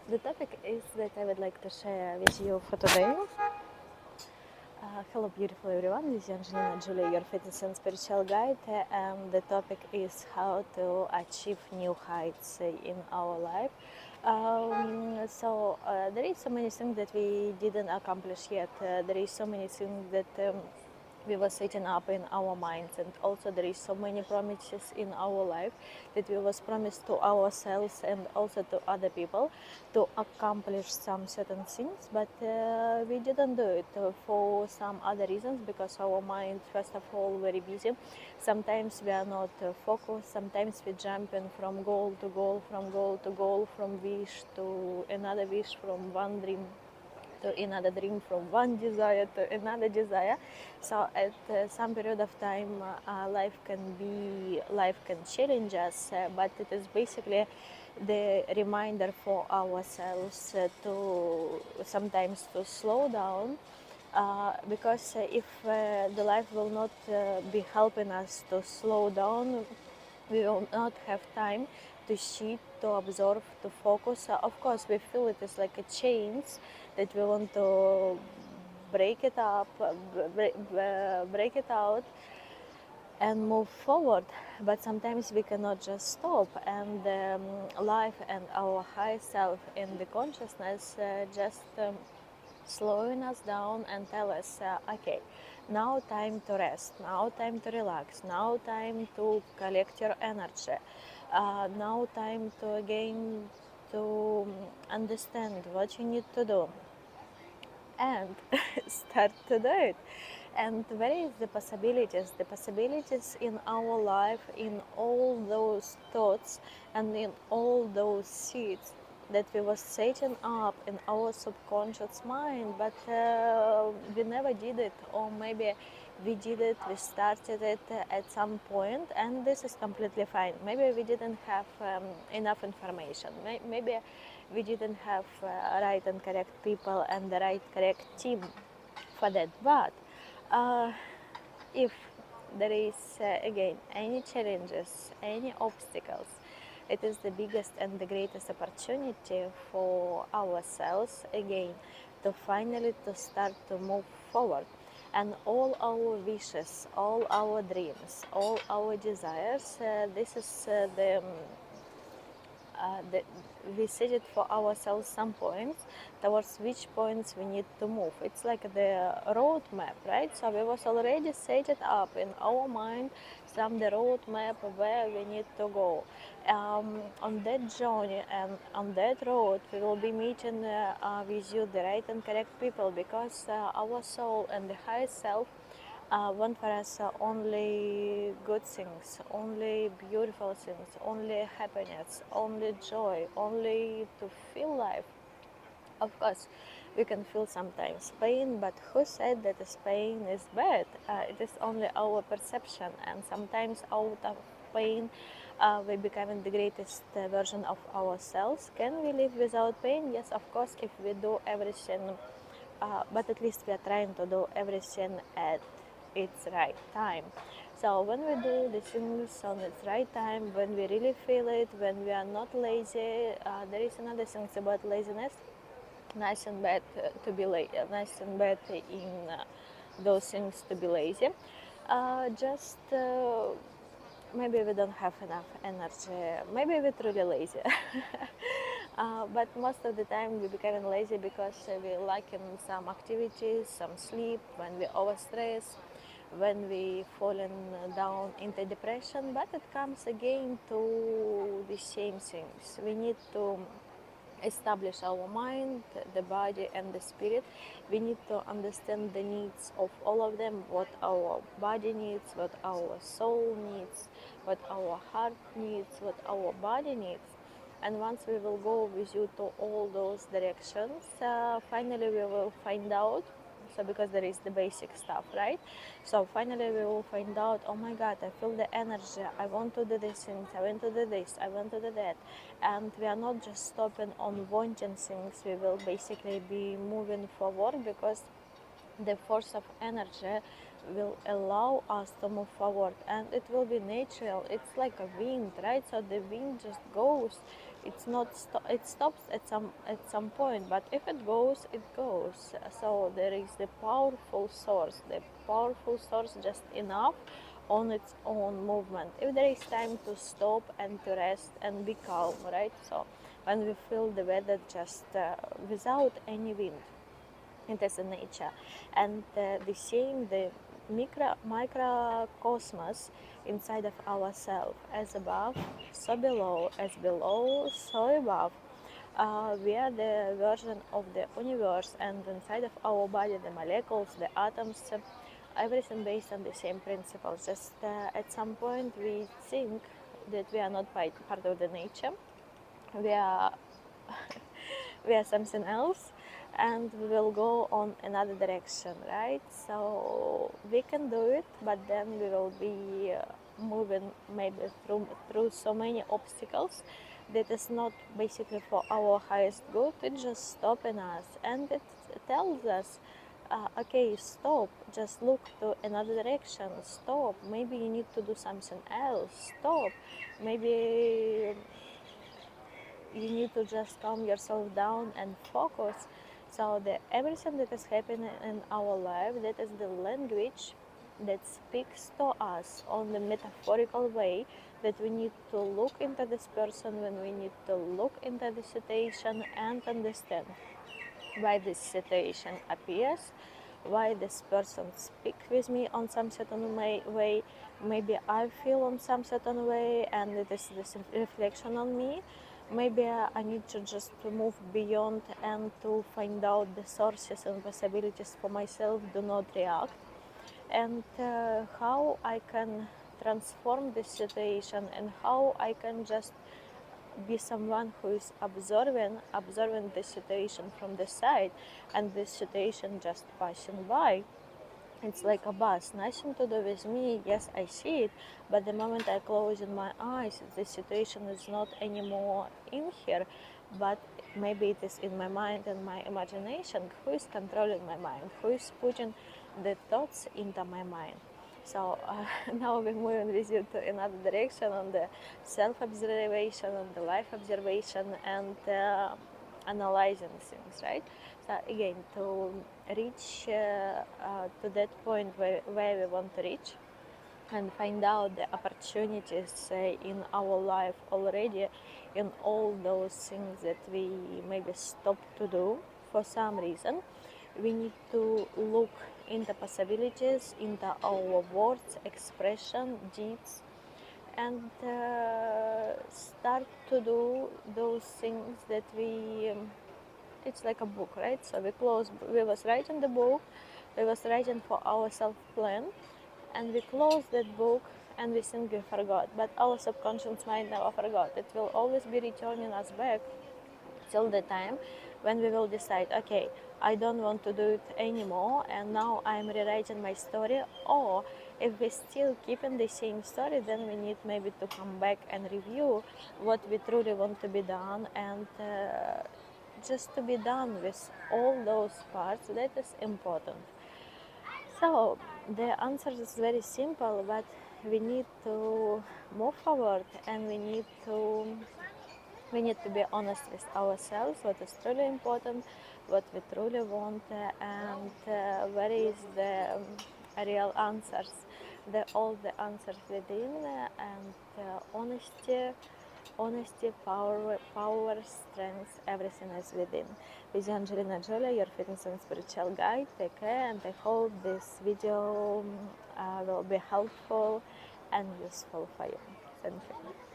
The topic is that I would like to share with you for today. Hello, beautiful everyone. This is Angelina Julia, your fitness and spiritual guide, and the topic is how to achieve new heights in our life. There is so many things that we didn't accomplish yet. There is so many things that we were setting up in our minds, and also there is so many promises in our life that we was promised to ourselves and also to other people to accomplish some certain things, but we didn't do it for some other reasons, because our mind, first of all, very busy. Sometimes we are not focused. Sometimes we jumping from goal to goal, from goal to goal, from wish to another wish, from one dream to another dream, from one desire to another desire. So at some period of time, life can challenge us, but it is basically the reminder for ourselves to sometimes to slow down, because if the life will not be helping us to slow down, we will not have time to sit, to observe, to focus. Of course, we feel it is like a chains that we want to break it up, break it out, and move forward. But sometimes we cannot just stop, and life and our high self in the consciousness just slowing us down and tell us, okay, now time to rest, now time to relax, now time to collect your energy, now time to again to understand what you need to do and start to do it. And where is the possibilities? The possibilities in our life, in all those thoughts and in all those seeds that we were setting up in our subconscious mind, but we never did it, or maybe we did it, we started it at some point, and this is completely fine. Maybe we didn't have enough information. Maybe we didn't have right and correct people and the right correct team for that. But if there is again any challenges, any obstacles, it is the biggest and the greatest opportunity for ourselves again to finally to start to move forward. And all our wishes, all our dreams, all our desires, this is we set it for ourselves some points towards which points we need to move. It's like the road map, right? So we was already set it up in our mind, some the road map where we need to go. On that journey and on that road, we will be meeting with you the right and correct people, because our soul and the higher self want for us only good things, only beautiful things, only happiness, only joy, only to feel life. Of course, we can feel sometimes pain, but who said that this pain is bad? It is only our perception, and sometimes out of pain we become the greatest version of ourselves. Can we live without pain? Yes, of course, if we do everything, but at least we are trying to do everything at its right time. So when we do the things on its right time, when we really feel it, when we are not lazy, there is another thing about laziness. Nice and bad to be lazy, nice and bad in those things to be lazy. Just maybe we don't have enough energy, maybe we're truly lazy. But most of the time we become lazy because we lack in some activities, some sleep, when we overstress, when we fallen down into depression. But it comes again to the same things. We need to establish our mind, the body and the spirit. We need to understand the needs of all of them, what our body needs, what our soul needs, what our heart needs, what our body needs. And once we will go with you to all those directions, finally we will find out. So because there is the basic stuff, right? So finally we will find out, oh my God, I feel the energy, I want to do these things, I want to do this, I want to do that. And we are not just stopping on wanting things, we will basically be moving forward, because the force of energy will allow us to move forward, and it will be natural. It's like a wind, right? So the wind just goes It's not it stops at some point, but if it goes, it goes. So there is the powerful source just enough on its own movement. If there is time to stop and to rest and be calm, right? So when we feel the weather just without any wind, it is a nature. And the same, the microcosmos inside of ourselves, as above so below, as below so above. We are the version of the universe, and inside of our body, the molecules, the atoms, everything based on the same principles. Just at some point we think that we are not part of the nature, we are we are something else, and we will go on another direction, right? So we can do it, but then we will be moving maybe through so many obstacles that is not basically for our highest good. It just stopping us, and it tells us, okay, stop, just look to another direction, stop, maybe you need to do something else, stop, maybe you need to just calm yourself down and focus. So everything that is happening in our life, that is the language that speaks to us on the metaphorical way, that we need to look into this person, when we need to look into the situation and understand why this situation appears, why this person speaks with me on some certain way. Maybe I feel on some certain way, and it is this reflection on me. Maybe I need to just to move beyond and to find out the sources and possibilities for myself, do not react, and how I can transform this situation, and how I can just be someone who is observing the situation from the side, and this situation just passing by. It's like a bus, nothing to do with me. Yes, I see it, but the moment I close my eyes, the situation is not anymore in here, but maybe it is in my mind and my imagination. Who is controlling my mind? Who is putting the thoughts into my mind? So now we're moving with you to another direction on the self-observation, on the life observation, and analyzing things, right? So again, to reach to that point where we want to reach, and find out the opportunities in our life already, in all those things that we maybe stopped to do for some reason. We need to look into possibilities, into our words, expression, deeds, and start to do those things that it's like a book, right? So we was writing the book, we was writing for our self plan, and we close that book, and we think we forgot, but our subconscious mind never forgot. It will always be returning us back till the time when we will decide, okay, I don't want to do it anymore, and now I'm rewriting my story. Or if we still keep in the same story, then we need maybe to come back and review what we truly want to be done, and just to be done with all those parts that is important. So the answer is very simple, but we need to move forward, and we need to be honest with ourselves, what is truly important, what we truly want, and where is the real answers, all the answers within, and honesty, power, strength, everything is within. With Angelina Jolie, your fitness and spiritual guide. Take care, and I hope this video will be helpful and useful for you. Thank you.